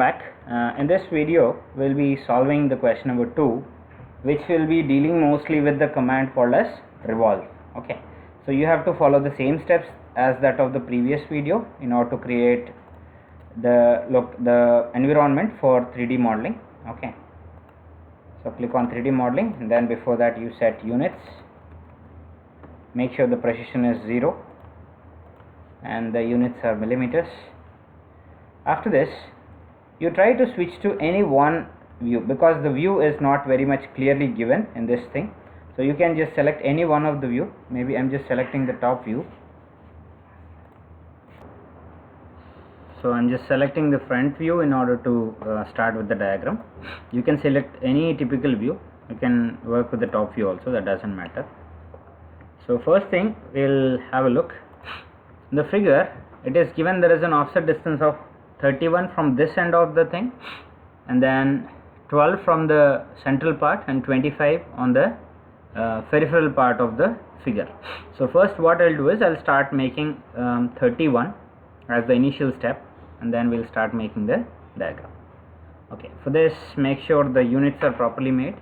back. In this video we'll be solving the question number 2, which will be dealing mostly with the command called as revolve. Okay, so you have to follow the same steps as that of the previous video in order to create the environment for 3D modeling. Okay, so click on 3D modeling, and then before that you set units. Make sure the precision is 0 and the units are millimeters. After this, you try to switch to any one view, because the view is not very much clearly given in this thing. So you can just select any one of the view. Maybe I'm just selecting the top view. So I'm just selecting the front view in order to start with the diagram. You can select any typical view. You can work with the top view also, that doesn't matter. So first thing, we'll have a look. In the figure, it is given there is an offset distance of 31 from this end of the thing, and then 12 from the central part and 25 on the peripheral part of the figure. So first what I'll do is I'll start making 31 as the initial step, and then we'll start making the diagram. Okay, for this make sure the units are properly made.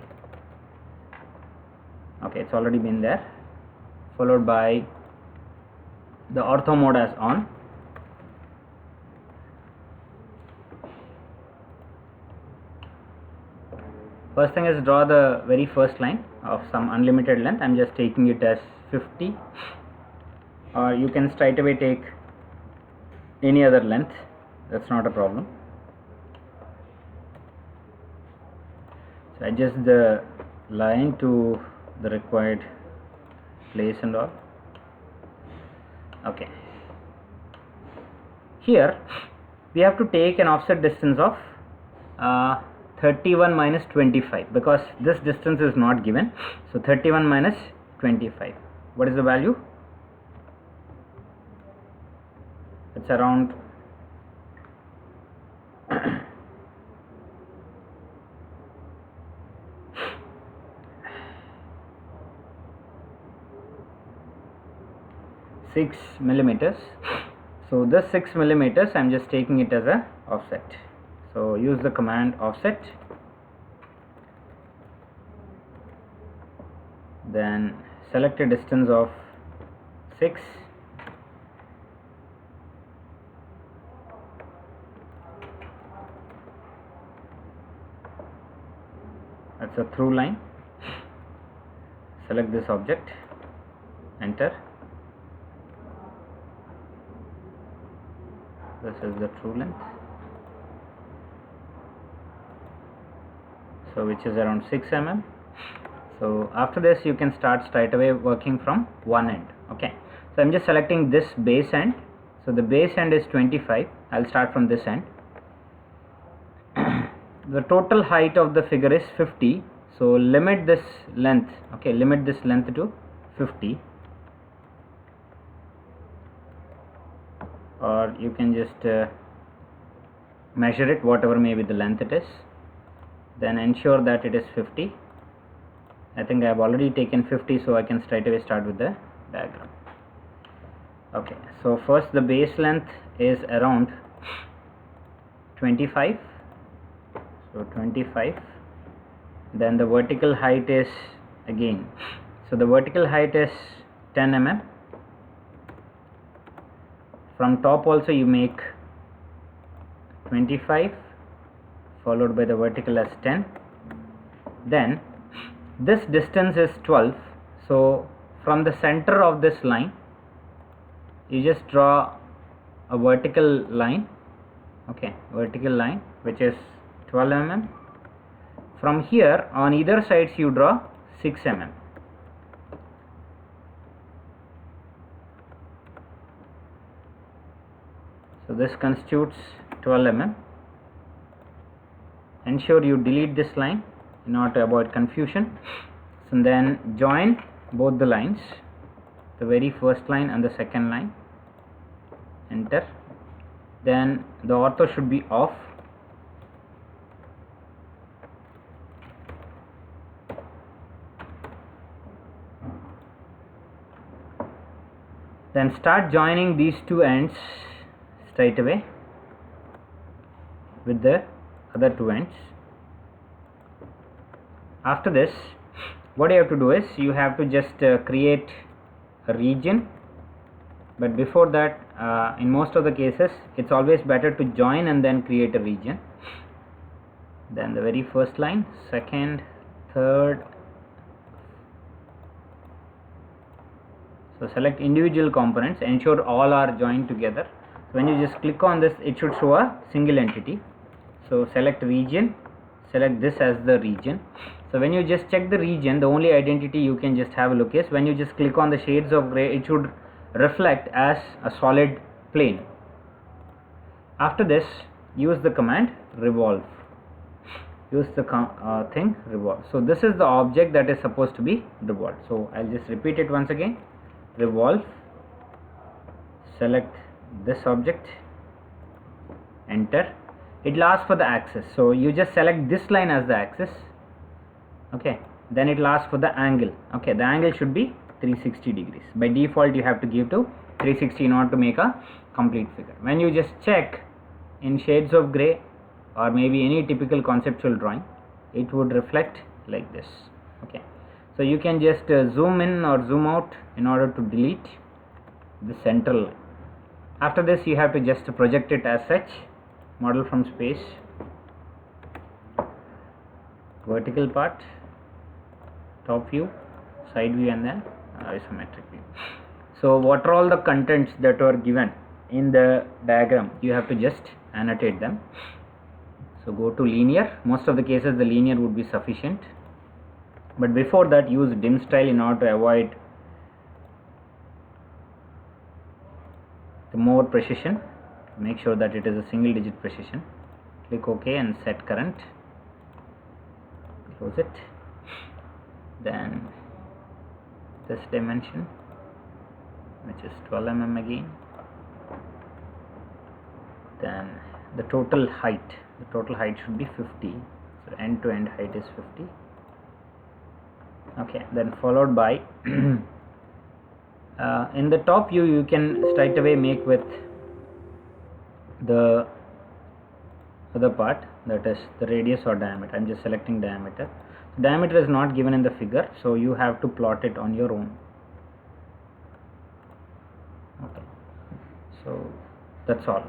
Okay, it's already been there, followed by the ortho mode as on. First thing is draw the very first line of some unlimited length. I'm just taking it as 50, or you can straight away take any other length, that's not a problem. So adjust the line to the required place and all. Okay, here we have to take an offset distance of 31 minus 25, because this distance is not given. So 31 minus 25, what is the value? It's around 6 millimeters. So this 6 millimeters I'm just taking it as a offset. So use the command offset, then select a distance of 6, that's a through line. Select this object, enter. This is the true length, so which is around 6 mm. So after this you can start straight away working from one end. Okay, so I'm just selecting this base end. So the base end is 25. I'll start from this end. The total height of the figure is 50, so limit this length. Okay, limit this length to 50, or you can just measure it, whatever may be the length it is, then ensure that it is 50. I think I have already taken 50, so I can straight away start with the diagram. Okay, so first the base length is around 25, so 25, then the vertical height is again, so the vertical height is 10 mm. From top also you make 25 followed by the vertical as 10. Then this distance is 12, so from the center of this line you just draw a vertical line. Okay, vertical line which is 12 mm. From here on either sides you draw 6 mm. So this constitutes 12 mm. Ensure you delete this line in order to avoid confusion. So then join both the lines, the very first line and the second line, enter. Then the ortho should be off. Then start joining these two ends straight away. with the other two ends. After this, what you have to do is you have to just create a region, but before that, in most of the cases it's always better to join and then create a region. Then the very first line, second, third. So select individual components, ensure all are joined together. So when you just click on this, it should show a single entity. So select region, select this as the region. So when you just check the region, the only identity you can just have a look is when you just click on the shades of gray, it should reflect as a solid plane. After this, use the command revolve. Use the thing revolve. So this is the object that is supposed to be revolved. So I'll just repeat it once again. Revolve, select this object, enter. It will ask for the axis, so you just select this line as the axis. Okay, then it will ask for the angle. Okay, the angle should be 360 degrees. By default you have to give to 360 in order to make a complete figure. When you just check in shades of gray or maybe any typical conceptual drawing, it would reflect like this. Okay, so you can just zoom in or zoom out in order to delete the central line. After this, you have to just project it as such. Model from space, vertical part, top view, side view, and then isometric view. So what are all the contents that were given in the diagram? You have to just annotate them. So go to linear. Most of the cases the linear would be sufficient, but before that use dim style in order to avoid the more precision. Make sure that it is a single digit precision. Click OK and set current. Close it. Then this dimension, which is 12 mm again. Then the total height. The total height should be 50. So end to end height is 50. Okay. Then followed by in the top view you can straight away make with the other part, that is the radius or diameter. I am just selecting diameter. Diameter is not given in the figure, so you have to plot it on your own. Okay, so that's all.